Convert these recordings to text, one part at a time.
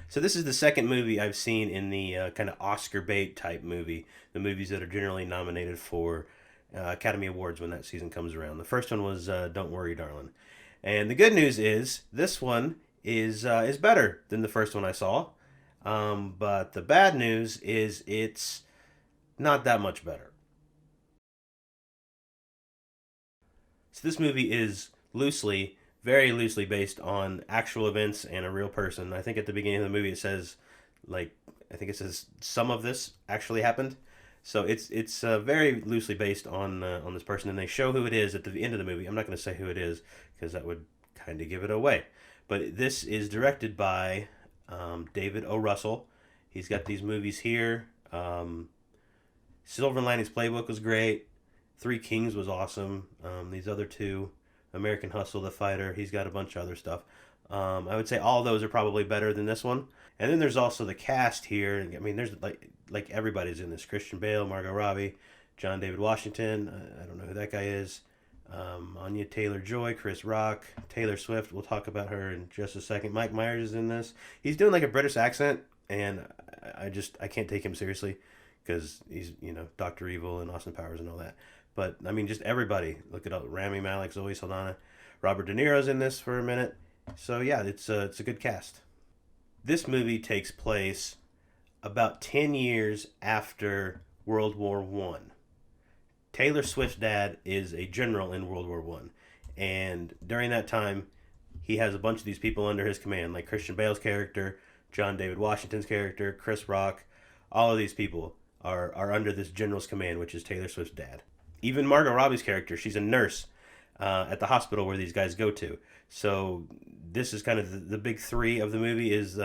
So this is the second movie I've seen in the kind of Oscar bait type movie, the movies that are generally nominated for Academy Awards when that season comes around. The first one was Don't Worry, Darling, and the good news is this one is better than the first one I saw. But the bad news is it's not that much better. So this movie is loosely, very loosely based on actual events and a real person. I think at the beginning of the movie it says, like, I think it says some of this actually happened. So it's very loosely based on this person, and they show who it is at the end of the movie. I'm not going to say who it is because that would kind of give it away. But this is directed by David O. Russell. He's got these movies here. Silver Linings Playbook was great. Three Kings was awesome. These other two, American Hustle, The Fighter, he's got a bunch of other stuff. I would say all those are probably better than this one. And then there's also the cast here. I mean, there's like everybody's in this: Christian Bale, Margot Robbie, John David Washington. I don't know who that guy is. Anya Taylor Joy, Chris Rock, Taylor Swift. We'll talk about her in just a second. Mike Myers is in this. He's doing like a British accent, and I can't take him seriously because he's Doctor Evil and Austin Powers and all that. But I mean, just everybody. Look at all Rami Malek, Zoe Saldana, Robert De Niro's in this for a minute. So yeah, it's a good cast. This movie takes place about 10 years after World War One. Taylor Swift's dad is a general in World War One, and during that time, he has a bunch of these people under his command, like Christian Bale's character, John David Washington's character, Chris Rock. All of these people are under this general's command, which is Taylor Swift's dad. Even Margot Robbie's character, she's a nurse at the hospital where these guys go to. So this is kind of the big three of the movie is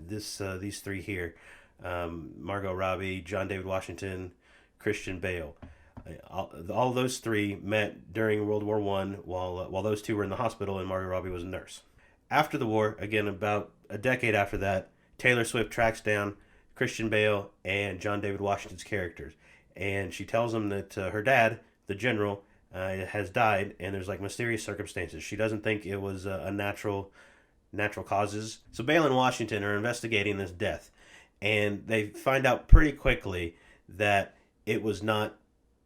these three here: Margot Robbie, John David Washington, Christian Bale. All those three met during World War One while those two were in the hospital and Margot Robbie was a nurse. After the war, again about a decade after that, Taylor Swift tracks down Christian Bale and John David Washington's characters, and she tells them that her dad, the general, has died, and there's like mysterious circumstances. She doesn't think it was a natural causes. So Bale and Washington are investigating this death, and they find out pretty quickly that it was not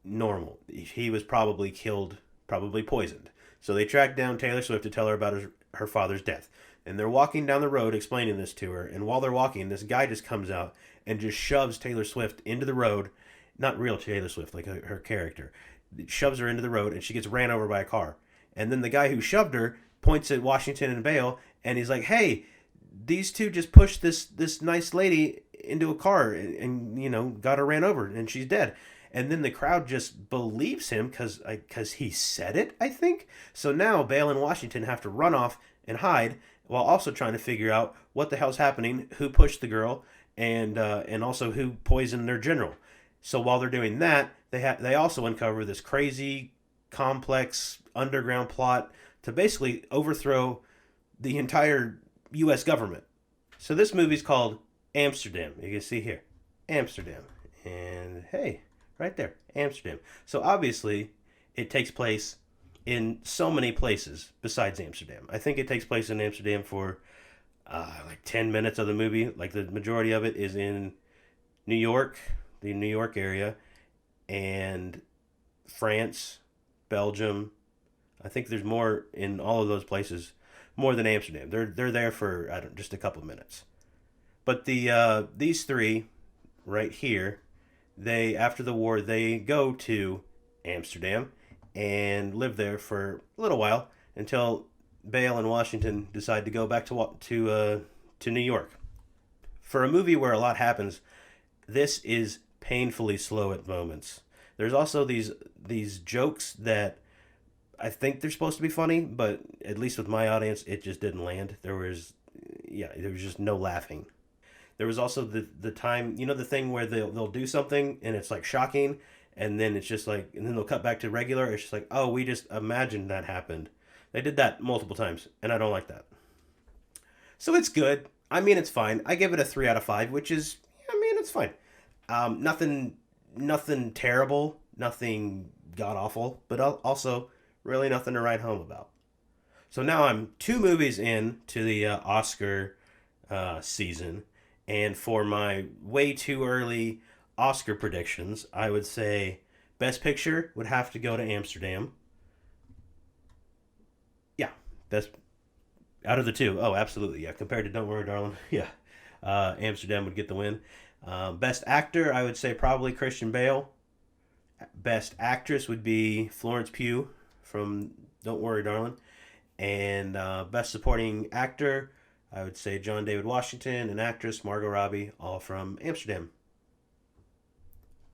normal. He was probably killed, probably poisoned. So they track down Taylor Swift to tell her about her father's death. And they're walking down the road explaining this to her. And while they're walking, this guy just comes out and just shoves Taylor Swift into the road. Not real Taylor Swift, like her character. Shoves her into the road and she gets ran over by a car. And then the guy who shoved her points at Washington and Bale and he's like, hey, these two just pushed this nice lady into a car and got her ran over and she's dead. And then the crowd just believes him because he said it, I think. So now Bale and Washington have to run off and hide while also trying to figure out what the hell's happening, who pushed the girl, and also who poisoned their general. So while they're doing that, they also uncover this crazy, complex underground plot to basically overthrow the entire U.S. government. So this movie's called Amsterdam. You can see here, Amsterdam, and hey, right there, Amsterdam. So obviously, it takes place in so many places besides Amsterdam. I think it takes place in Amsterdam for like 10 minutes of the movie. Like the majority of it is in New York, the New York area, and France, Belgium. I think there's more in all of those places, more than Amsterdam. They're there for just a couple minutes. But these three right here, they after the war they go to Amsterdam and live there for a little while until Bale and Washington decide to go back to New York. For a movie where a lot happens, this is painfully slow at moments. There's also these jokes that I think they're supposed to be funny, but at least with my audience, it just didn't land. There was just no laughing. There was also the time, the thing where they'll do something and it's like shocking, and then it's just like, and then they'll cut back to regular. It's just like, oh, we just imagined that happened. They did that multiple times, and I don't like that. So it's good. I mean, it's fine. I give it a 3 out of 5, which is, I mean, it's fine. Nothing terrible, nothing god awful, but also really nothing to write home about. So now I'm 2 movies in to the Oscar season. And for my way too early Oscar predictions, I would say Best Picture would have to go to Amsterdam. Yeah, best out of the two. Oh, absolutely. Yeah, compared to Don't Worry, Darling. Yeah, Amsterdam would get the win. Best Actor, I would say probably Christian Bale. Best Actress would be Florence Pugh from Don't Worry, Darling. And Best Supporting Actor, I would say John David Washington, and actress Margot Robbie, all from Amsterdam.